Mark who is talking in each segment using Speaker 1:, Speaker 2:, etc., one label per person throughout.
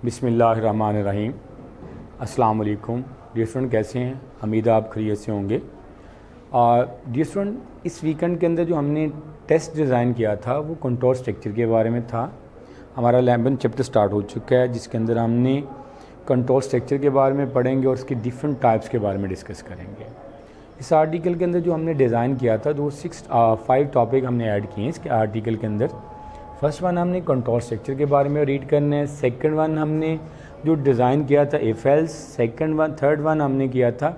Speaker 1: बिस्मिल्लाहिर्रहमानिर्रहीम। अस्सलाम वालेकुम। डियर स्टूडेंट, कैसे हैं? उम्मीद है आप खैरियत से होंगे। डियर स्टूडेंट, इस वीकेंड के अंदर जो हमने टेस्ट डिज़ाइन किया था वो कंट्रोल स्ट्रक्चर के बारे में था। हमारा 11 चैप्टर स्टार्ट हो चुका है, जिसके अंदर हमने कंट्रोल स्ट्रक्चर के बारे में पढ़ेंगे और उसकी डिफरेंट टाइप्स के बारे में डिस्कस करेंगे। इस आर्टिकल के अंदर जो हमने डिज़ाइन किया था तो 5 टॉपिक हमने ऐड किए हैं इसके आर्टिकल के अंदर। फर्स्ट वन हमने कंट्रोल स्ट्रक्चर के बारे में रीड करना है। सेकंड वन हमने जो डिज़ाइन किया था इफ़ एल्स। थर्ड वन हमने किया था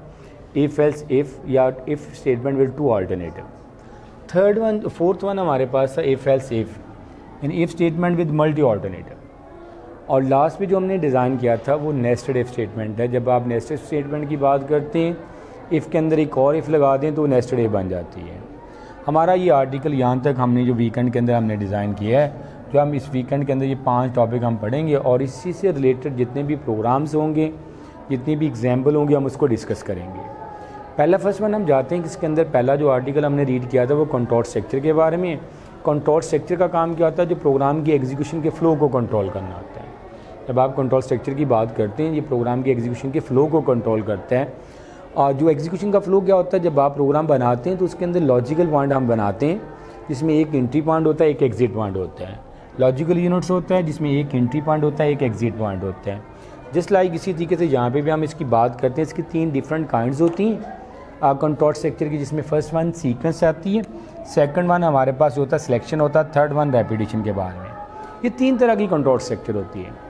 Speaker 1: इफ़ एल्स इफ़ या if statement with two alternative. Fourth one हमारे पास था इफ़ एल्स इफ़ यानी if statement with multi alternative. और लास्ट में जो हमने डिज़ाइन किया था वो नेस्टेड इफ़ स्टेटमेंट है। जब आप नेस्टेड स्टेटमेंट की बात करते हैं, इफ़ के अंदर एक और इफ़ लगा दें तो नेस्टेड इफ़ बन जाती है। हमारा ये आर्टिकल यहाँ तक हमने जो वीकेंड के अंदर हमने डिज़ाइन किया है, जो हम इस वीकेंड के अंदर ये 5 टॉपिक हम पढ़ेंगे और इसी से रिलेटेड जितने भी प्रोग्राम्स होंगे, जितनी भी एग्जाम्पल होंगे, हम उसको डिस्कस करेंगे। पहला फर्स्ट वन हम जाते हैं कि इसके अंदर पहला जो आर्टिकल हमने रीड किया था वो कंट्रोल स्ट्रक्चर के बारे में। कंट्रोल स्ट्रक्चर का काम क्या होता है? जो प्रोग्राम की एग्जीक्यूशन के फ़्लो को कंट्रोल करना होता है। जब आप कंट्रोल स्ट्रक्चर की बात करते हैं, ये प्रोग्राम की एग्जीक्यूशन के फ़्लो को कंट्रोल करता है। और जो एग्जीक्यूशन का फ़्लो क्या होता है, जब आप प्रोग्राम बनाते हैं तो उसके अंदर लॉजिकल पॉइंट हम बनाते हैं, जिसमें एक एंट्री पॉइंट होता है, एक एग्जिट पॉइंट होता है। लॉजिकल यूनिट्स होता है जिसमें एक एंट्री पॉइंट होता है, एक एग्जिट पॉइंट होता है। जस्ट लाइक इसी तरीके से यहाँ पे भी हम इसकी बात करते हैं। इसकी 3 डिफरेंट काइंड्स होती हैं कंट्रोल स्ट्रक्चर की, जिसमें फर्स्ट वन सीक्वेंस आती है, सेकंड वन हमारे पास होता है सिलेक्शन होता है, थर्ड वन रेपिटेशन के बारे में। ये 3 तरह की कंट्रोल स्ट्रक्चर होती है।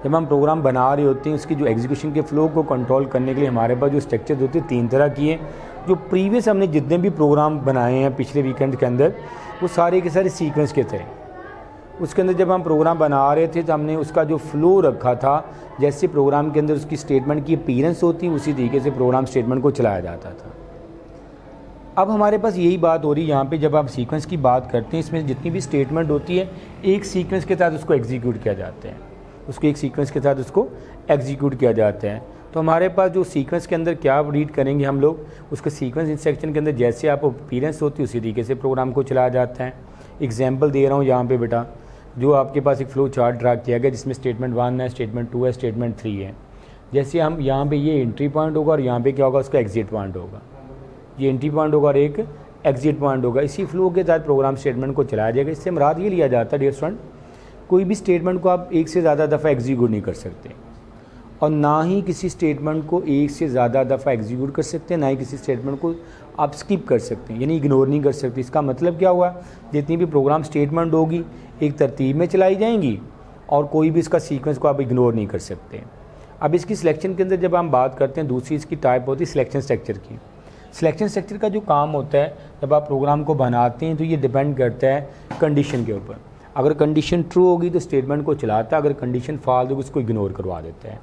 Speaker 1: जब हम प्रोग्राम बना रहे होते हैं, उसकी जो एग्जीक्यूशन के फ़्लो को कंट्रोल करने के लिए हमारे पास जो स्ट्रक्चर होती है 3 तरह की है। जो प्रीवियस हमने जितने भी प्रोग्राम बनाए हैं पिछले वीकेंड के अंदर, वो सारे के सारे सीक्वेंस के थे। उसके अंदर जब हम प्रोग्राम बना रहे थे तो हमने उसका जो फ़्लो रखा था, जैसे प्रोग्राम के अंदर उसकी स्टेटमेंट की अपीयरेंस होती, उसी तरीके से प्रोग्राम स्टेटमेंट को चलाया जाता था। अब हमारे पास यही बात हो रही है यहाँ पे। जब आप सीक्वेंस की बात करते हैं, इसमें जितनी भी स्टेटमेंट होती है एक सीक्वेंस के तहत उसको एग्जीक्यूट किया जाता है, उसको एक सीक्वेंस के साथ उसको एग्जीक्यूट किया जाता है। तो हमारे पास जो सीक्वेंस के अंदर क्या रीड करेंगे हम लोग, उसके सीक्वेंस इंस्ट्रक्शन के अंदर जैसे आप अपीयरेंस होती है उसी तरीके से प्रोग्राम को चलाया जाता है। एग्जांपल दे रहा हूँ यहाँ पे बेटा, जो आपके पास एक फ़्लो चार्ट ड्रा किया गया जिसमें स्टेटमेंट 1 है, स्टेटमेंट 2 है, स्टेटमेंट 3 है। जैसे हम यहाँ पर ये एंट्री पॉइंट होगा और यहाँ पर क्या होगा, उसका एग्जिट पॉइंट होगा। ये एंट्री पॉइंट होगा और एक एग्जिट पॉइंट होगा। इसी फ्लो के साथ प्रोग्राम स्टेटमेंट को चलाया जाएगा। इससे मुराद ये लिया जाता है डियर स्टूडेंट, कोई भी स्टेटमेंट को आप एक से ज़्यादा दफ़ा एग्जीक्यूट नहीं कर सकते और ना ही किसी स्टेटमेंट को एक से ज़्यादा दफ़ा एग्जीक्यूट कर सकते हैं, ना ही किसी स्टेटमेंट को आप स्किप कर सकते हैं, यानी इग्नोर नहीं कर सकते। इसका मतलब क्या हुआ, जितनी भी प्रोग्राम स्टेटमेंट होगी एक तरतीब में चलाई जाएंगी और कोई भी इसका सीक्वेंस को आप इग्नोर नहीं कर सकते। अब इसकी सिलेक्शन के अंदर जब हम बात करते हैं, दूसरी इसकी टाइप होती है सिलेक्शन स्ट्रक्चर की। सिलेक्शन स्ट्रक्चर का जो काम होता है, जब आप प्रोग्राम को बनाते हैं तो ये डिपेंड करता है कंडीशन के ऊपर। अगर कंडीशन ट्रू होगी तो स्टेटमेंट को चलाता है, अगर कंडीशन फॉल्स होगी उसको इग्नोर करवा देता है।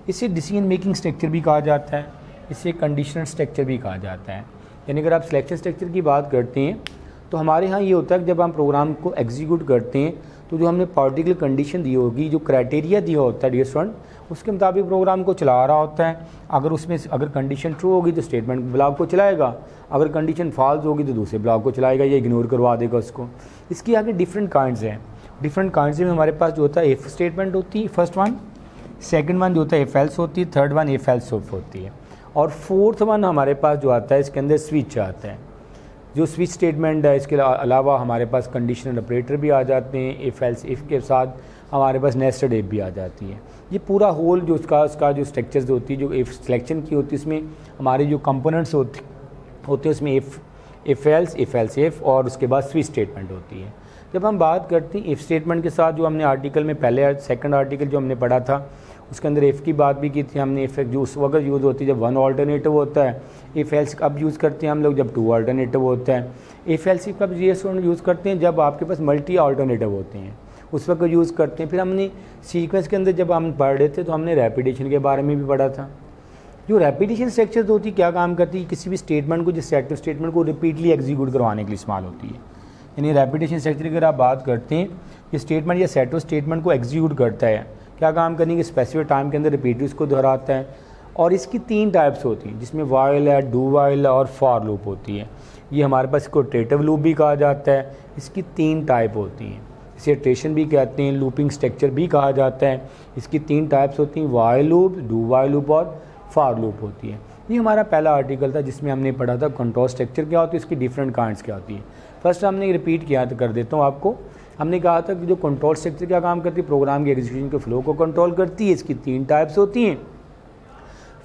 Speaker 1: इसे डिसीजन मेकिंग स्ट्रक्चर भी कहा जाता है, इसे कंडीशनल स्ट्रक्चर भी कहा जाता है। यानी अगर आप सिलेक्शन स्ट्रक्चर की बात करते हैं तो हमारे यहाँ ये होता है कि जब हम प्रोग्राम को एग्जीक्यूट करते हैं तो जो हमने पार्टिकुलर कंडीशन दी होगी, जो क्राइटेरिया दिया होता है डियर स्टूडेंट, उसके मुताबिक प्रोग्राम को चला रहा होता है। अगर कंडीशन ट्रू होगी तो स्टेटमेंट ब्लॉक को चलाएगा, अगर कंडीशन फॉल्स होगी तो दूसरे ब्लॉक को चलाएगा या इग्नोर करवा देगा उसको। इसकी आगे डिफरेंट काइंड्स हैं। डिफरेंट काइंड्स में हमारे पास जो होता है इफ़ स्टेटमेंट होती है फर्स्ट वन, सेकंड वन जो होता है इफ़ एल्स होती है, third one if else if होती है, और फोर्थ वन हमारे पास जो आता है इसके अंदर स्विच आता है। जो स्विच स्टेटमेंट है, इसके अलावा हमारे पास कंडीशनल ऑपरेटर भी आ जाते हैं। इफ़ एल्स इफ़ के साथ हमारे पास नेस्टेड इफ भी आ जाती है। ये पूरा होल जो उसका जो स्ट्रक्चर्स होती है, जो इफ़ सिलेक्शन की होती है, इसमें हमारे जो कंपोनेंट्स होते हैं उसमें इफ़ एल्स इफ़ और उसके बाद स्विच स्टेटमेंट होती है। जब हम बात करते हैं इफ़ स्टेटमेंट के साथ, जो हमने आर्टिकल में पहले सेकंड आर्टिकल जो हमने पढ़ा था उसके अंदर इफ़ की बात भी की थी हमने। इफ़ जो उस वक्त यूज़ होती है जब 1 ऑल्टरनेटिव होता है। इफ़ एल्स कब यूज़ करते हैं हम लोग, जब 2 ऑल्टरनेटिव होता है। इफ़ एल्स कब यूज़ करते हैं, जब आपके पास मल्टी ऑल्टरनेटिव होते हैं, उस वक्त यूज़ करते हैं। फिर हमने सीक्वेंस के अंदर जब हम पढ़ रहे थे तो हमने रेपिटेशन के बारे में भी पढ़ा था। जो रेपिटेशन स्ट्रक्चर होती है क्या काम करती है, किसी भी स्टेटमेंट को, जिस सेट स्टेटमेंट को रिपीटली एग्जीक्यूट करवाने के लिए इस्तेमाल होती है। यानी रेपिटेशन स्ट्रक्चर की अगर आप बात करते हैं, ये स्टेटमेंट या सेट स्टेटमेंट को एग्जीक्यूट करता है, क्या काम करने के स्पेसिफिक टाइम के अंदर रिपीटली उसको दोहराता है। और इसकी 3 टाइप्स होती हैं, जिसमें वाइल है, डू वाइल और फॉर लूप होती है। ये हमारे पास इसको इटरेटिव लूप भी कहा जाता है। इसकी 3 टाइप होती हैं। इसे इटरेशन भी कहते हैं, लूपिंग स्ट्रक्चर भी कहा जाता है। इसकी 3 टाइप्स होती हैं, while loop, do while loop और फॉर लूप होती है। ये हमारा पहला आर्टिकल था जिसमें हमने पढ़ा था कंट्रोल स्ट्रक्चर क्या होती है, इसकी डिफरेंट काइंड्स क्या होती है। फर्स्ट हमने रिपीट किया तो कर देता हूँ आपको। हमने कहा था कि जो कंट्रोल स्ट्रक्चर क्या काम करती है, प्रोग्राम के एग्जीक्यूशन के फ्लो को कंट्रोल करती है। इसकी 3 टाइप्स होती हैं।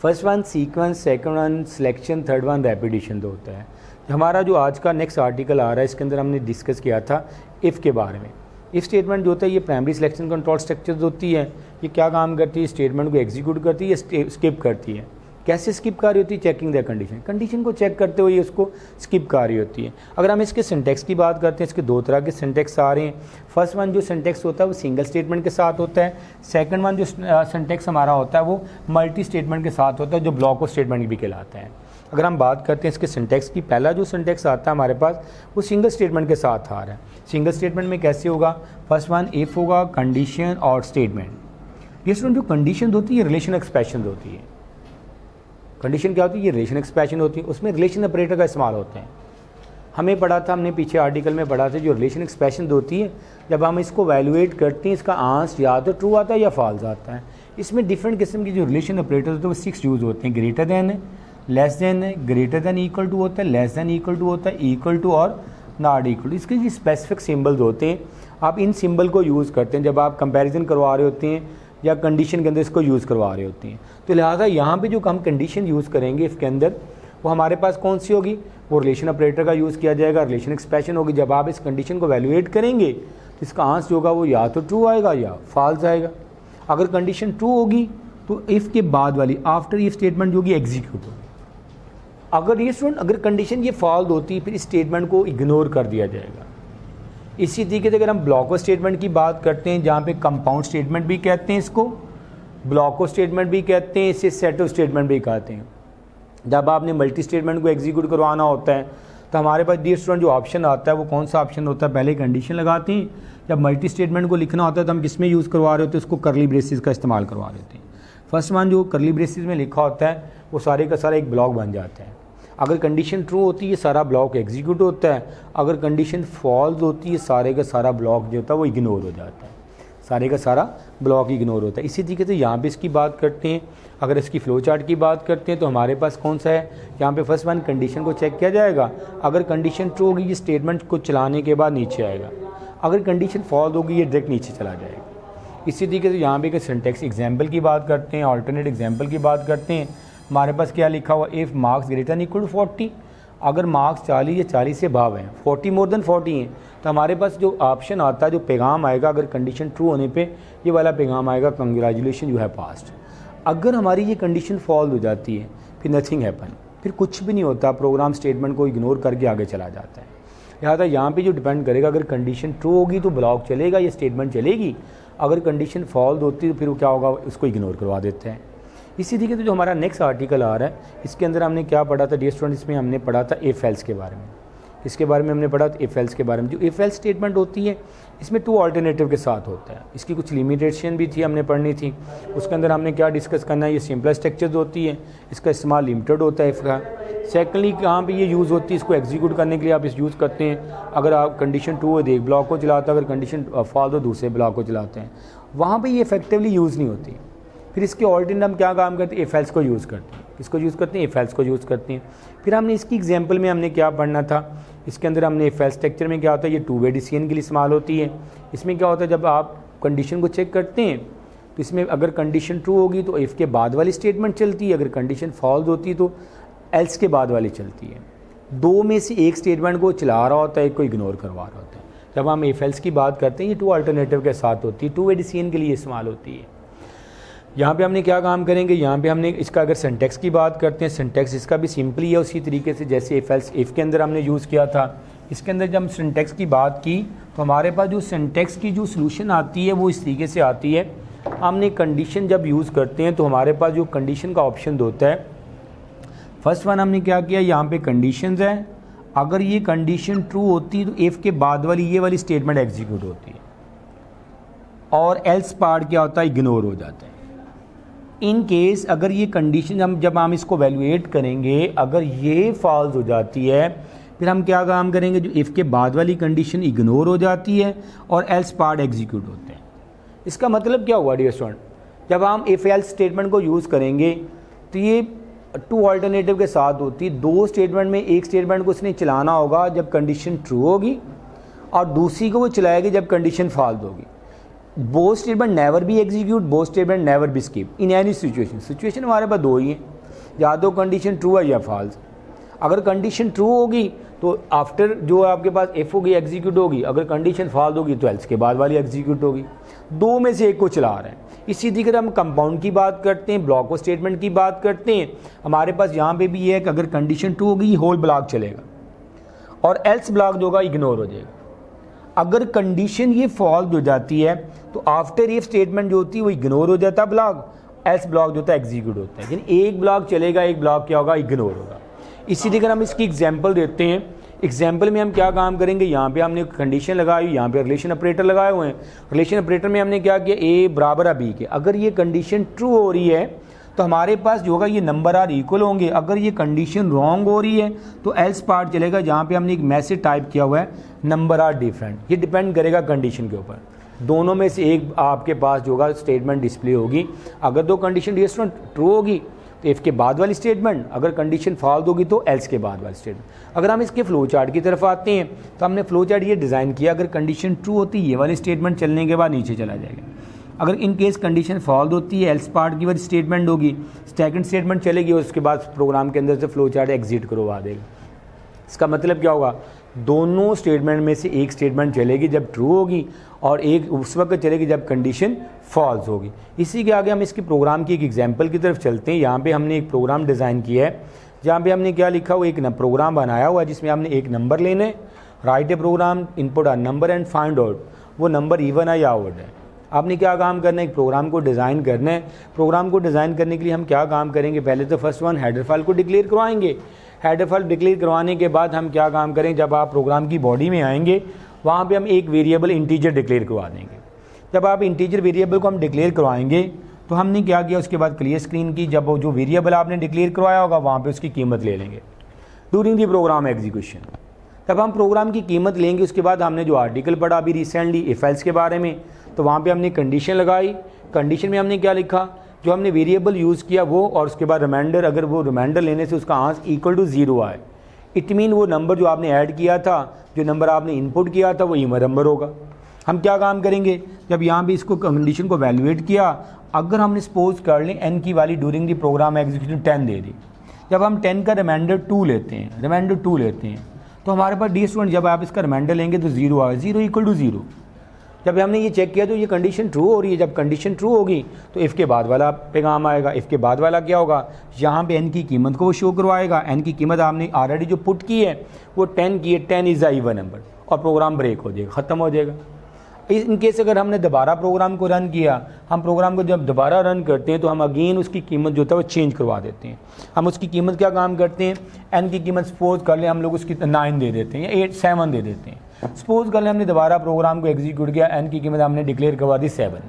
Speaker 1: First one sequence, second one selection, third one repetition तो होता है। हमारा जो आज का नेक्स्ट आर्टिकल आ रहा है इसके अंदर हमने डिस्कस किया था इफ़ के बारे में। इफ़ स्टेटमेंट जो होता है ये प्राइमरी सिलेक्शन कंट्रोल स्ट्रक्चर होती है। ये क्या काम करती है, स्टेटमेंट को एग्जीक्यूट करती है, स्किप करती है। कैसे स्किप कर रही होती है, चेकिंग द कंडीशन, कंडीशन को चेक करते हुए उसको स्किप कर रही होती है। अगर हम इसके सिंटेक्स की बात करते हैं, इसके 2 तरह के सिंटेक्स आ रहे हैं। फर्स्ट वन जो सिंटेक्स होता है वो सिंगल स्टेटमेंट के साथ होता है। सेकंड वन जो सिंटेक्स हमारा होता है वो मल्टी स्टेटमेंट के साथ होता है, जो ब्लॉक ऑफ स्टेटमेंट भी कहलाता है। अगर हम बात करते हैं इसके सिंटेक्स की, पहला जो सिंटेक्स आता है हमारे पास वो सिंगल स्टेटमेंट के साथ आ रहा है। सिंगल स्टेटमेंट में कैसे होगा, फर्स्ट वन इफ़ होगा, कंडीशन और स्टेटमेंट। ये जो कंडीशन होती है रिलेशन एक्सप्रेशन होती है। कंडीशन क्या होती है, ये रिलेशन एक्सप्रेशन होती है, उसमें रिलेशन ऑपरेटर का इस्तेमाल होता है। हमें पढ़ा था, हमने पीछे आर्टिकल में पढ़ा था, जो रिलेशन एक्सप्रेशन होती है जब हम इसको वैल्यूएट करते हैं इसका आंसर या तो ट्रू आता है या फॉल्स आता है। इसमें डिफरेंट किस्म की जो रिलेशन ऑपरेटर होते हैं वो 6 यूज़ होते हैं। ग्रेटर दैन है, लेस देन है, ग्रेटर दैन इक्वल टू होता है, लेस देन इक्वल टू होता है, इक्वल टू और नॉट इक्वल टू। इसके जो स्पेसिफिक सिंबल्स होते हैं आप इन सिंबल को यूज़ करते हैं जब आप कंपैरिजन करवा रहे होते हैं या कंडीशन के अंदर इसको यूज़ करवा रहे होते हैं। तो लिहाजा यहाँ पे जो हम कंडीशन यूज़ करेंगे इसके अंदर वो हमारे पास कौन सी होगी, वो रिलेशन ऑपरेटर का यूज़ किया जाएगा। रिलेशन एक्सप्रेशन होगी, जब आप इस कंडीशन को वैल्यूएट करेंगे तो इसका आंसर होगा वो या तो ट्रू आएगा या फॉल्स आएगा। अगर कंडीशन ट्रू होगी तो इफ़ के बाद वाली आफ्टर इफ स्टेटमेंट जो होगी एग्जीक्यूट होगी। अगर कंडीशन ये फॉल्स होती है फिर इस स्टेटमेंट को इग्नोर कर दिया जाएगा। इसी तरीके से अगर हम ब्लॉक ऑफ स्टेटमेंट की बात करते हैं, जहाँ पे कंपाउंड स्टेटमेंट भी कहते हैं इसको, ब्लॉक ऑफ स्टेटमेंट भी कहते हैं, इसे सेट ऑफ स्टेटमेंट भी कहते हैं। जब आपने मल्टी स्टेटमेंट को एग्जीक्यूट करवाना होता है तो हमारे पास डियर स्टूडेंट जो ऑप्शन आता है वो कौन सा ऑप्शन होता है, पहले कंडीशन लगाते हैं। जब मल्टी स्टेटमेंट को लिखना होता है तो हम किस में यूज़ करवा रहे होते हैं, उसको करली ब्रेसिस का इस्तेमाल करवा रहे होते हैं। फर्स्ट वन जो करली ब्रेसिस में लिखा होता है वो सारे का सारा एक ब्लॉक बन जाता है। अगर कंडीशन ट्रू होती है सारा ब्लॉक एग्जीक्यूट होता है, अगर कंडीशन फॉल्स होती है सारे का सारा ब्लॉक जो होता है वो इग्नोर हो जाता है, सारे का सारा ब्लॉक इग्नोर होता है। इसी तरीके से यहाँ पे इसकी बात करते हैं। अगर इसकी फ्लो चार्ट की बात करते हैं तो हमारे पास कौन सा है, यहाँ पे फर्स्ट वन कंडीशन को चेक किया जाएगा। अगर कंडीशन ट्रू होगी ये स्टेटमेंट को चलाने के बाद नीचे आएगा, अगर कंडीशन फॉल्स होगी ये डायरेक्ट नीचे चला जाएगा। इसी तरीके से यहाँ पे सिंटेक्स एग्जाम्पल की बात करते हैं, ऑल्टरनेट एग्जाम्पल की बात करते हैं। हमारे पास क्या लिखा हुआ, if marks greater than equal to 40, अगर मार्क्स 40 या 40 से भाव हैं, 40 मोर देन 40 हैं, तो हमारे पास जो ऑप्शन आता है, जो पैगाम आएगा अगर कंडीशन ट्रू होने पे ये वाला पैगाम आएगा, कंग्रेचुलेशन यू हैव पास्ड। अगर हमारी ये कंडीशन फॉल्स हो जाती है फिर नथिंग हैपन, फिर कुछ भी नहीं होता, प्रोग्राम स्टेटमेंट को इग्नोर करके आगे चला जाता है। लिहाजा यहाँ पे जो डिपेंड करेगा, अगर कंडीशन ट्रू होगी तो ब्लॉक चलेगा, ये स्टेटमेंट चलेगी। अगर कंडीशन फॉल्स होती है तो फिर क्या होगा, उसको इग्नोर करवा देते हैं। इसी तरीके से जो हमारा नेक्स्ट आर्टिकल आ रहा है इसके अंदर हमने क्या पढ़ा था डियर स्टूडेंट, इसमें हमने पढ़ा था इफ एल्स के बारे में। इसके बारे में हमने पढ़ा था इफ एल्स के बारे में। जो इफ एल्स स्टेटमेंट होती है इसमें 2 अल्टरनेटिव के साथ होता है। इसकी कुछ लिमिटेशन भी थी, हमने पढ़नी थी। उसके अंदर हमने क्या डिस्कस करना है, ये सिंपल स्ट्रक्चर्स होती है, इसका इस्तेमाल लिमिटेड होता है इफ का। सेकेंडली कहाँ पे ये यूज़ होती है, इसको एग्जीक्यूट करने के लिए आप इस यूज़ करते हैं। अगर आप कंडीशन ट्रू हो तो एक ब्लॉक को चलाते हैं, अगर कंडीशन फॉल्स हो दूसरे ब्लॉक को चलाते हैं, वहाँ पर ये इफेक्टिवली यूज़ नहीं होती। फिर इसके ऑल्टरनेट हम क्या काम करते हैं, इफ एल्स को यूज़ करते हैं। इसको यूज़ करते हैं, इफ एल्स को यूज़ करते हैं। फिर हमने इसकी एग्जांपल में हमने क्या पढ़ना था, इसके अंदर हमने इफ एल्स स्ट्रक्चर में क्या होता है, ये 2 वे डिसीजन के लिए इस्तेमाल होती है। इसमें क्या होता है, जब आप कंडीशन को चेक करते हैं तो इसमें अगर कंडीशन ट्रू होगी तो इफ़ के बाद वाली स्टेटमेंट चलती है, अगर कंडीशन फॉल्स होती है तो एल्स के बाद वाली चलती है। 2 में से एक स्टेटमेंट को चला रहा होता है, एक को इग्नोर करवा रहा होता है। जब हम इफ एल्स की बात करते हैं ये 2 अल्टरनेटिव के साथ होती है, 2 वे डिसीजन के लिए इस्तेमाल होती है। यहाँ पे हमने क्या काम करेंगे, यहाँ पे हमने इसका अगर सिंटेक्स की बात करते हैं, सिंटेक्स इसका भी सिंपली है उसी तरीके से जैसे इफ एल्स इफ़ के अंदर हमने यूज़ किया था। इसके अंदर जब हम सिंटेक्स की बात की तो हमारे पास जो सिंटेक्स की जो सॉल्यूशन आती है वो इस तरीके से आती है। हमने कंडीशन जब यूज़ करते हैं तो हमारे पास जो कंडीशन का ऑप्शन होता है, फर्स्ट वन हमने क्या किया, यहाँ पे कंडीशंस है। अगर ये कंडीशन ट्रू होती है तो इफ़ के बाद वाली ये वाली स्टेटमेंट एग्जीक्यूट होती है और एल्स पार्ट क्या होता है, इग्नोर हो जाता है। इन केस अगर ये कंडीशन जब हम इसको वैल्यूएट करेंगे, अगर ये फॉल्स हो जाती है फिर हम क्या काम करेंगे, जो इफ़ के बाद वाली कंडीशन इग्नोर हो जाती है और एल्स पार्ट एग्जीक्यूट होते हैं। इसका मतलब क्या हुआ डियर स्टूडेंट, जब हम इफ़ एल्स स्टेटमेंट को यूज़ करेंगे तो ये टू अल्टरनेटिव के साथ होती है। दो स्टेटमेंट में एक स्टेटमेंट को उसने चलाना होगा जब कंडीशन ट्रू होगी और दूसरी को वो चलाएगी जब कंडीशन फॉल्स होगी। Both statement never be execute, both statement never be skip in any situation. Situation हमारे पास दो ही हैं, या तो कंडीशन ट्रू है या फॉल्स। अगर कंडीशन ट्रू होगी तो आफ्टर जो आपके पास एफ होगी एग्जीक्यूट होगी, अगर कंडीशन फॉल्स होगी तो एल्स के बाद वाली एग्जीक्यूट होगी। दो में से एक को चला रहे हैं। इसी तरह हम कंपाउंड की बात करते हैं, ब्लॉक ऑफ स्टेटमेंट की बात करते हैं, हमारे पास यहाँ पे भी ये है कि अगर कंडीशन ट्रू होगी होल ब्लॉक चलेगा और एल्स ब्लॉक जो होगा इग्नोर हो जाएगा। अगर कंडीशन ये फॉल्स हो जाती है तो आफ्टर इफ स्टेटमेंट जो होती है वो इग्नोर हो जाता है ब्लॉक, एल्स ब्लॉक जो होता है एग्जीक्यूट होता है। यानी एक ब्लॉक चलेगा, एक ब्लॉक क्या होगा, इग्नोर होगा। इसी तरह हम इसकी एग्जाम्पल देते हैं। एग्जाम्पल में हम क्या काम करेंगे, यहाँ पे हमने कंडीशन लगाई, यहाँ पे रिलेशन ऑपरेटर लगाए हुए हैं। रिलेशन ऑपरेटर में हमने क्या किया, ए बराबर है बी के। अगर ये कंडीशन ट्रू हो रही है तो हमारे पास जो होगा ये नंबर आर इक्वल होंगे। अगर ये कंडीशन रॉन्ग हो रही है तो एल्स पार्ट चलेगा, जहाँ पे हमने एक मैसेज टाइप किया हुआ है नंबर आर डिफरेंट। ये डिपेंड करेगा कंडीशन के ऊपर। दोनों में से एक आपके पास जो होगा स्टेटमेंट डिस्प्ले होगी। अगर दो कंडीशन ट्रू होगी तो इफ़ के बाद वाली स्टेटमेंट, अगर कंडीशन फॉल्स होगी तो एल्स के बाद वाली स्टेटमेंट। अगर हम इसके फ्लो चार्ट की तरफ आते हैं तो हमने फ्लो चार्ट ये डिज़ाइन किया, अगर कंडीशन ट्रू होती है ये वाली स्टेटमेंट चलने के बाद नीचे चला जाएगा। अगर इन केस कंडीशन फॉल्स होती है एल्स पार्ट की वाली स्टेटमेंट होगी, सेकंड स्टेटमेंट चलेगी और उसके बाद प्रोग्राम के अंदर से फ्लो चार्ट एग्जिट करवा देगा। इसका मतलब क्या होगा, दोनों स्टेटमेंट में से एक स्टेटमेंट चलेगी जब ट्रू होगी और एक उस वक्त चलेगी जब कंडीशन फॉल्स होगी। इसी के आगे हम इसकी प्रोग्राम की एक एग्जांपल की तरफ चलते हैं। यहाँ पे हमने एक प्रोग्राम डिज़ाइन किया है जहाँ पे हमने क्या लिखा हुआ, एक प्रोग्राम बनाया हुआ है जिसमें हमने एक नंबर लेने, write a program, input a number and find out वो नंबर इवन है या ऑड है। आपने क्या काम करना है, एक प्रोग्राम को डिज़ाइन करना है। प्रोग्राम को डिज़ाइन करने के लिए हम क्या काम करेंगे, पहले तो फर्स्ट वन हेडर फाइल को डिक्लेयर करवाएंगे। हेडर फाइल डिक्लेयर करवाने के बाद हम क्या काम करें, जब आप प्रोग्राम की बॉडी में आएंगे वहाँ पे हम एक वेरिएबल इंटीजर डिक्लेयर करवा देंगे। जब आप इंटीजर वेरिएबल को हम डिक्लेयर करवाएंगे तो हमने क्या किया, उसके बाद क्लियर स्क्रीन की, जब वो जो वेरिएबल आपने डिक्लेयर करवाया होगा वहाँ पे उसकी कीमत ले लेंगे ड्यूरिंग दी प्रोग्राम एग्जीक्यूशन। तब हम प्रोग्राम की कीमत लेंगे। उसके बाद हमने जो आर्टिकल पढ़ा अभी रिसेंटली इफ एल्स के बारे में, तो वहाँ पे हमने कंडीशन लगाई। कंडीशन में हमने क्या लिखा, जो हमने वेरिएबल यूज़ किया वो, और उसके बाद रिमाइंडर, अगर वो रिमाइंडर लेने से उसका आंसर इक्वल टू 0 आए, इट मीन वो नंबर जो आपने ऐड किया था, जो नंबर आपने इनपुट किया था वो इवन नंबर होगा। हम क्या काम करेंगे, जब यहाँ पे इसको कंडीशन को वैल्यूएट किया, अगर हमने सपोज कर लें n की value during the program execution 10 दे दी, जब हम 10 का रिमाइंडर 2 लेते हैं, तो हमारे पास डी स्टूडेंट जब आप इसका रिमाइंडर लेंगे तो 0 आएगा, 0 इक्वल टू 0। जब हमने ये चेक किया तो ये कंडीशन ट्रू हो रही है। जब कंडीशन ट्रू होगी तो इफ़ के बाद वाला पैगाम आएगा। इफ़ के बाद वाला क्या होगा, यहाँ पे n की कीमत को वो शो करवाएगा। n की कीमत आपने ऑलरेडी जो पुट की है वो 10 की है, 10 इज़ अ इवन नंबर, और प्रोग्राम ब्रेक हो जाएगा, ख़त्म हो जाएगा। इन केस अगर हमने दोबारा प्रोग्राम को रन किया, हम प्रोग्राम को जब दोबारा रन करते हैं तो हम अगेन उसकी कीमत जो होता है वो चेंज करवा देते हैं। हम उसकी कीमत क्या काम करते हैं, n की कीमत सपोज कर लें हम लोग उसकी 9 दे देते हैं या 8 7 दे देते हैं। सपोज कर लें हमने दोबारा प्रोग्राम को एग्जीक्यूट किया, n की कीमत हमने डिक्लेयर करवा दी 7।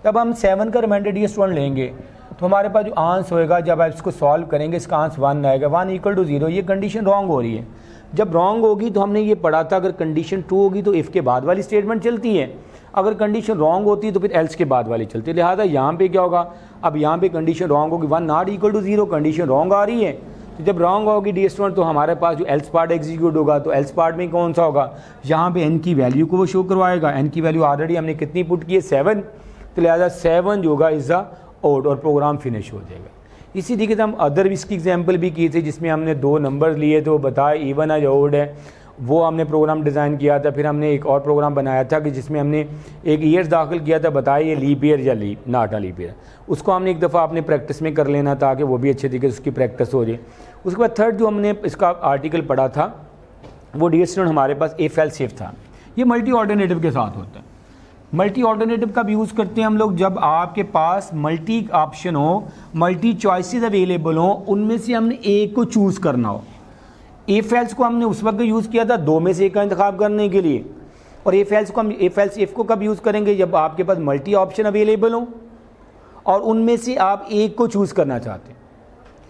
Speaker 1: जब हम 7 का रिमाइंडर डी स्टूडेंट लेंगे तो हमारे पास जो आंसर होएगा, जब आप इसको सॉल्व करेंगे इसका आंसर 1 आएगा, 1 इक्वल टू 0। ये कंडीशन रॉन्ग हो रही है। जब रॉन्ग होगी तो हमने ये पढ़ा था, अगर कंडीशन ट्रू होगी तो इफ़ के बाद वाली स्टेटमेंट चलती है, अगर कंडीशन रॉन्ग होती है तो फिर एल्स के बाद वाली चलती है। लिहाजा यहाँ पे क्या होगा, अब यहाँ पे कंडीशन रॉन्ग होगी, 1 not equal to 0, condition wrong आ रही है। तो जब रॉन्ग होगी डी स्टूडेंट तो हमारे पास जो एल्स पार्ट एग्जीक्यूट होगा, तो एल्स पार्ट में कौन सा होगा, यहाँ पे n की वैल्यू को वो शो करवाएगा। n की वैल्यू ऑलरेडी हमने कितनी पुट की है, 7, तो लिहाजा 7 जो होगा इज़ द ओड, और प्रोग्राम फिनिश हो जाएगा। इसी तरीके से हम अदर इसकी एग्जाम्पल भी की थी जिसमें हमने 2 नंबर लिए थे, वो बताए इवन है या ओड है, वो हमने प्रोग्राम डिज़ाइन किया था। फिर हमने एक और प्रोग्राम बनाया था कि जिसमें हमने एक ईयर्स दाखिल किया था, बताया ये लीप ईयर या नॉट अ लीप ईयर। उसको हमने एक दफ़ा अपने प्रैक्टिस में कर लेना ताकि वो भी अच्छे तरीके से उसकी प्रैक्टिस हो जाए। उसके बाद थर्ड जो हमने इसका आर्टिकल पढ़ा था वो डी स्टूडेंट हमारे पास इफ एल्स इफ था। ये मल्टी ऑल्टरनेटिव के साथ होता है। मल्टी ऑल्टरनेटिव कब यूज़ करते हैं हम लोग, जब आपके पास मल्टी ऑप्शन हो, मल्टी चॉइसेस अवेलेबल हो, उनमें से हमने एक को चूज़ करना हो। इफ एल्स को हमने उस वक्त यूज़ किया था 2 में से एक का इंतखाब करने के लिए, और इफ एल्स को हम इफ एल्स इफ को कब यूज़ करेंगे, जब आपके पास मल्टी ऑप्शन अवेलेबल हो और उनमें से आप एक को चूज़ करना चाहते हैं।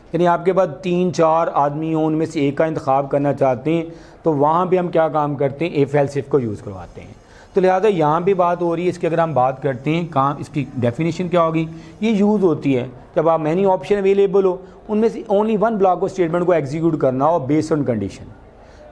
Speaker 1: यानी आपके पास 3-4 आदमी हों, उनमें से एक का इंतखाब करना चाहते हैं, तो वहाँ पे हम क्या काम करते हैं, इफ़ एल्स इफ को यूज़ करवाते हैं। तो लिहाजा यहाँ भी बात हो रही है इसकी, अगर हम बात करते हैं कहाँ इसकी डेफिनेशन क्या होगी, ये यूज़ होती है जब आप मैनी ऑप्शन अवेलेबल हो, उनमें से only one block of statement को एग्जीक्यूट करना हो बेस्ड ऑन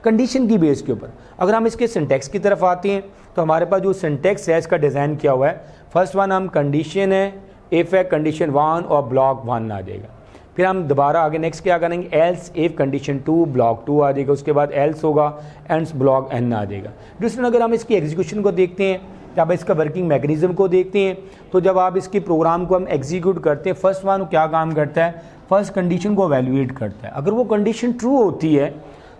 Speaker 1: कंडीशन की बेस के ऊपर। अगर हम इसके सिंटैक्स की तरफ आते हैं तो हमारे पास जो सिंटैक्स है इसका डिज़ाइन किया हुआ है, फर्स्ट वन हम कंडीशन है, इफ़ है कंडीशन 1 और ब्लॉक 1 आ जाएगा। फिर हम दोबारा आगे नेक्स्ट क्या करेंगे, एल्स इफ़ कंडीशन 2 ब्लॉक 2 आ जाएगा, उसके बाद एल्स होगा एंड्स ब्लॉक n आ जाएगा। दूसरा अगर हम इसकी एग्जीक्यूशन को देखते हैं, जब इसका वर्किंग मैकेनिज्म को देखते हैं, तो जब आप इसकी प्रोग्राम को हम एग्जीक्यूट करते हैं, फर्स्ट वन क्या काम करता है, फर्स्ट कंडीशन को एवेल्यूएट करता है। अगर वो कंडीशन ट्रू होती है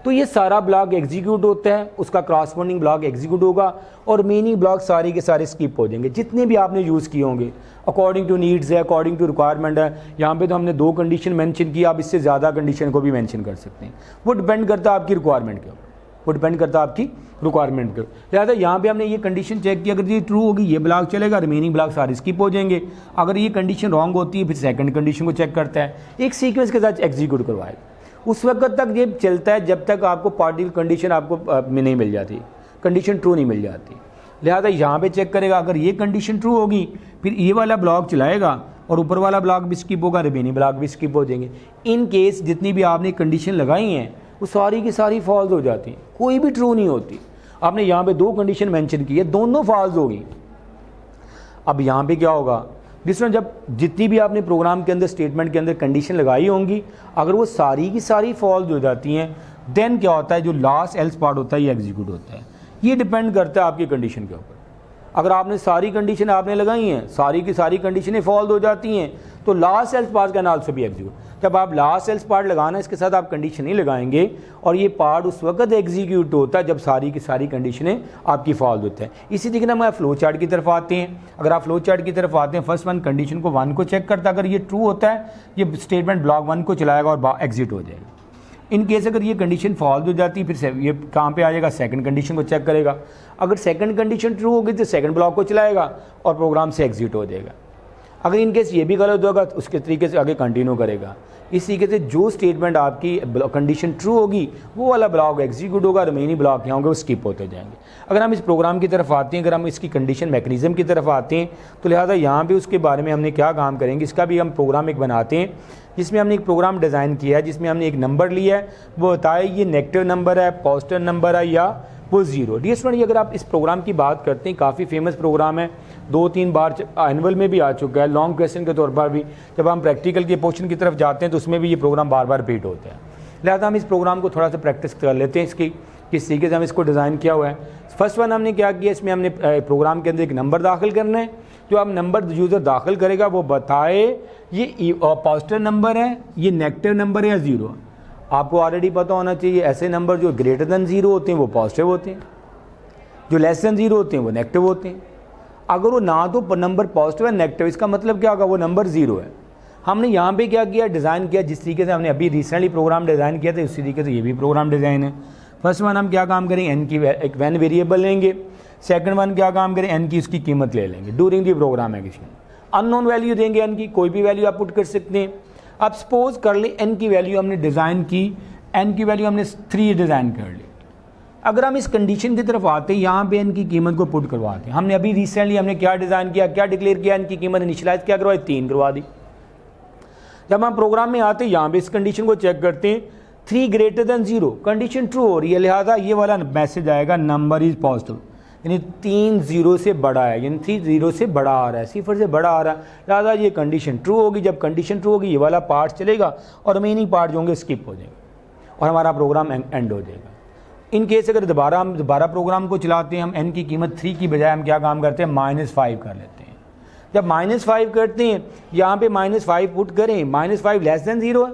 Speaker 1: तो ये सारा ब्लॉक एग्जीक्यूट होता है, उसका क्रॉसपोंडिंग ब्लॉक एग्जीक्यूट होगा और मीनिंग ब्लॉक सारे के सारे स्किप हो जाएंगे जितने भी आपने यूज़ किए होंगे। अकॉर्डिंग टू नीड्स है, अकॉर्डिंग टू रिक्वायरमेंट है। यहाँ पे तो हमने 2 कंडीशन मेंशन की, आप इससे ज़्यादा कंडीशन को भी मेंशन कर सकते हैं, वो डिपेंड करता है आपकी रिक्वायरमेंट के ऊपर, वो डिपेंड करता है आपकी रिक्वायरमेंट के ऊपर। लिहाजा यहाँ पे हमने ये कंडीशन चेक की, अगर ये ट्रू होगी ये ब्लॉक चलेगा, रिमेनिंग ब्लॉक सारे स्किप हो जाएंगे। अगर ये कंडीशन रॉन्ग होती है फिर सेकंड कंडीशन को चेक करता है, एक सीक्वेंस के साथ एग्जीक्यूट करवाएगा। उस वक्त तक ये चलता है जब तक आपको पार्टिकुलर कंडीशन आपको नहीं मिल जाती, कंडीशन ट्रू नहीं मिल जाती। लिहाजा यहाँ पे चेक करेगा, अगर ये कंडीशन ट्रू होगी फिर ये वाला ब्लॉक चलाएगा और ऊपर वाला ब्लॉक भी स्किप होगा, रिमेनिंग ब्लॉक भी स्किप हो जाएंगे। इन केस जितनी भी आपने कंडीशन लगाई हैं वो सारी की सारी फॉल्स हो जाती हैं, कोई भी ट्रू नहीं होती। आपने यहाँ पे 2 कंडीशन मेंशन की है, दोनों फॉल्स होगी। अब यहाँ पे क्या होगा, जिसमें जब जितनी भी आपने प्रोग्राम के अंदर स्टेटमेंट के अंदर कंडीशन लगाई होंगी, अगर वो सारी की सारी फॉल्स हो जाती हैं, देन क्या होता है, जो लास्ट एल्स पार्ट होता है ये एग्जीक्यूट होता है। ये डिपेंड करता है आपकी कंडीशन के ऊपर। अगर आपने सारी कंडीशन आपने लगाई हैं, सारी की सारी कंडीशनें फॉल्स हो जाती हैं, तो last else part can also be execute. जब आप लास्ट एल्स पार्ट लगाना इसके साथ आप कंडीशन नहीं लगाएंगे, और ये पार्ट उस वक्त एग्जीक्यूट होता है जब सारी की सारी कंडीशनें आपकी फॉल्स होते हैं। इसी तरीके से हम फ्लो चार्ट की तरफ आते हैं। अगर आप फ्लो चार्ट की तरफ आते हैं, फर्स्ट वन कंडीशन को 1 को चेक करता है, अगर ये ट्रू होता है ये स्टेटमेंट ब्लॉक 1 को चलाएगा और एग्जिट हो जाएगा। इन केस अगर ये कंडीशन फॉल्स हो जाती है फिर ये कहाँ पे आ जाएगा, सेकंड कंडीशन को चेक करेगा। अगर सेकंड कंडीशन ट्रू होगी तो सेकंड ब्लॉक को चलाएगा और प्रोग्राम से एग्जिट हो जाएगा। अगर इन केस ये भी गलत होगा तो उसके तरीके से आगे कंटिन्यू करेगा। इस तरीके से जो स्टेटमेंट आपकी कंडीशन ट्रू होगी वो वाला ब्लॉक एग्जीक्यूट होगा, रिमेनिंग ब्लॉक क्या होंगे वो स्किप होते जाएंगे। अगर हम इस प्रोग्राम की तरफ आते हैं, अगर हम इसकी कंडीशन मैकेनिज्म की तरफ आते हैं, तो लिहाजा यहाँ पे उसके बारे में हमने क्या काम करेंगे, इसका भी हम प्रोग्राम एक बनाते हैं जिसमें हमने एक प्रोग्राम डिज़ाइन किया है, जिसमें हमने एक नंबर लिया है, वो बताए ये नेगेटिव नंबर है, पॉजिटिव नंबर है या वो 0। डियर स्टूडेंट, अगर आप इस प्रोग्राम की बात करते हैं, काफ़ी फेमस प्रोग्राम है, 2-3 बार एनुअल में भी आ चुका है, लॉन्ग क्वेश्चन के तौर पर भी। जब हम प्रैक्टिकल के पोर्शन की तरफ जाते हैं तो उसमें भी ये प्रोग्राम बार बार रिपीट होता है। लिहाजा हम इस प्रोग्राम को थोड़ा सा प्रैक्टिस कर लेते हैं, इसकी किस तरीके से हम इसको डिज़ाइन किया हुआ है। फर्स्ट वन हमने क्या किया, इसमें हमने प्रोग्राम के अंदर एक नंबर दाखिल करना है। जो आप नंबर यूज़र दाखिल करेगा वो बताए ये पॉजिटिव नंबर है, ये नेगेटिव नंबर है या 0। आपको ऑलरेडी पता होना चाहिए ऐसे नंबर जो ग्रेटर दैन 0 होते हैं वो पॉजिटिव होते हैं, जो लेस दैन 0 होते हैं वो नेगेटिव होते हैं। अगर वो ना तो नंबर पॉजिटिव है नेगेटिव, इसका मतलब क्या होगा, वो नंबर 0 है। हमने यहाँ पे क्या किया, डिज़ाइन किया जिस तरीके से हमने अभी रिसेंटली प्रोग्राम डिज़ाइन किया था उसी तरीके से ये भी प्रोग्राम डिज़ाइन है। फर्स्ट वन हम क्या काम करेंगे, एन की एक वैन वेरिएबल लेंगे। सेकंड वन क्या काम करें, एन की उसकी कीमत ले लेंगे during the program execution. Unknown value देंगे, एन की कोई भी वैल्यू आप पुट कर सकते हैं। अब सपोज कर ले एन की वैल्यू हमने डिज़ाइन की, एन की वैल्यू हमने 3 डिज़ाइन कर ली। अगर हम इस कंडीशन की तरफ आते हैं, यहाँ पे एन की कीमत को पुट करवाते हैं। हमने अभी रिसेंटली हमने क्या डिज़ाइन किया, क्या डिक्लेयर किया, एन की कीमत इनिशियलाइज क्या करवाई, 3 करवा दी। जब हम प्रोग्राम में आते हैं यहाँ पे इस कंडीशन को चेक करते हैं, 3 ग्रेटर दैन 0 कंडीशन ट्रू हो रही है, लिहाजा ये वाला मैसेज आएगा नंबर इज़ पॉजिटिव, यानी 3 0 से बड़ा है, यानी 3 0 से बड़ा आ रहा है, 0 से बड़ा आ रहा है, लिहाजा ये कंडीशन ट्रू होगी। जब कंडीशन ट्रू होगी ये वाला पार्ट चलेगा और रिमेनिंग पार्ट जो होंगे स्किप हो जाएंगे और हमारा प्रोग्राम एंड हो जाएगा। इन केस अगर हम दोबारा प्रोग्राम को चलाते हैं, हम एन की कीमत 3 की बजाय हम क्या काम करते हैं, -5 कर लेते हैं। जब -5 करते हैं, यहाँ पे -5 पुट करें, -5 लेस दैन 0 है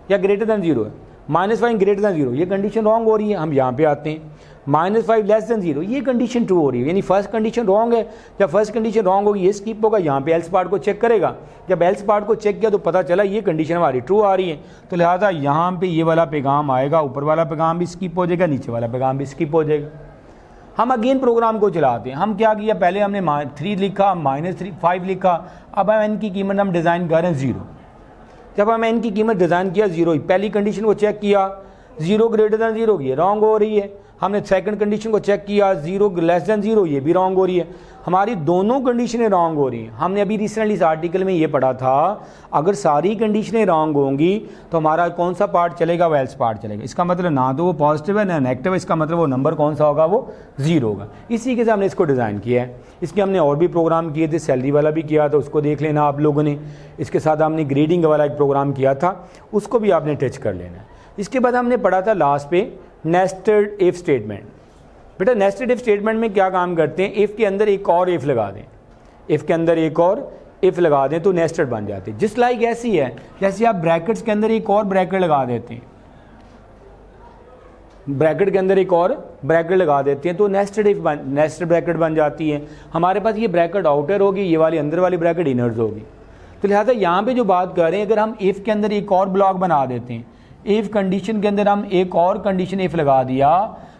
Speaker 1: या ग्रेटर दैन 0 है, -5 ग्रेटर दैन 0, ये कंडीशन रॉन्ग हो रही है। हम यहाँ पे आते हैं, -5 लेस दैन 0, ये कंडीशन ट्रू हो रही है, यानी फर्स्ट कंडीशन रॉन्ग है। जब फर्स्ट कंडीशन रॉन्ग होगी ये स्किप होगा, यहाँ पे एल्स पार्ट को चेक करेगा। जब एल्स पार्ट को चेक किया तो पता चला ये कंडीशन हमारी ट्रू आ रही है, तो लिहाजा यहाँ पे ये वाला पैगाम आएगा, ऊपर वाला पैगाम भी स्किप हो जाएगा, नीचे वाला पैगाम भी स्किप हो जाएगा। हम अगेन प्रोग्राम को चलाते हैं। हम क्या किया, पहले हमने 3 लिखा, -5 लिखा, अब हम एन की कीमत हम डिज़ाइन कर रहे हैं 0। जब हमें n की कीमत डिज़ाइन किया 0, पहली कंडीशन को चेक किया 0 ग्रेटर दैन 0, ये रॉन्ग हो रही है। हमने सेकंड कंडीशन को चेक किया 0 लेस दैन 0, ये भी रॉन्ग हो रही है। हमारी दोनों कंडीशनें रॉन्ग हो रही हैं। हमने अभी रिसेंटली इस आर्टिकल में ये पढ़ा था, अगर सारी कंडीशनें रॉन्ग होंगी तो हमारा कौन सा पार्ट चलेगा, वो एल्स पार्ट चलेगा। इसका मतलब ना तो वो पॉजिटिव है ना नेगेटिव है, इसका मतलब वो नंबर कौन सा होगा, वो 0 होगा। इसी के से हमने इसको डिज़ाइन किया है। इसके हमने और भी प्रोग्राम किए थे, सैलरी वाला भी किया था, उसको देख लेना आप लोगों ने। इसके साथ हमने ग्रेडिंग वाला एक प्रोग्राम किया था, उसको भी आपने टच कर लेना है। इसके बाद हमने पढ़ा था लास्ट पे नेस्टेड इफ स्टेटमेंट। बेटा नेस्टेड इफ स्टेटमेंट में क्या काम करते हैं, इफ़ के अंदर एक और इफ़ लगा दें, इफ़ के अंदर एक और इफ़ लगा दें तो नेस्टेड बन जाते हैं। जिस लाइक ऐसी है जैसे आप ब्रैकेट्स के अंदर एक और ब्रैकेट लगा देते हैं, ब्रैकेट के अंदर एक और ब्रैकेट लगा देते हैं तो नेस्टेड ब्रैकेट बन जाती है। हमारे पास ये ब्रैकेट आउटर होगी, ये वाली अंदर वाली ब्रैकेट इनर्स होगी। तो लिहाजा यहाँ पे जो बात कर रहे हैं, अगर हम इफ़ के अंदर एक और ब्लॉक बना देते हैं, इफ़ कंडीशन के अंदर हम एक और कंडीशन इफ़ लगा दिया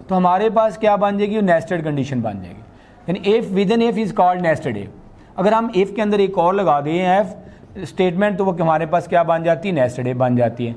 Speaker 1: तो हमारे पास क्या बन जाएगी, नेस्टेड कंडीशन बन जाएगी। यानी if with in if is called nested if. अगर हम इफ़ के अंदर एक और लगा दें एफ स्टेटमेंट तो वो हमारे पास क्या बन जाती है, नेस्टेड इफ़ बन जाती है।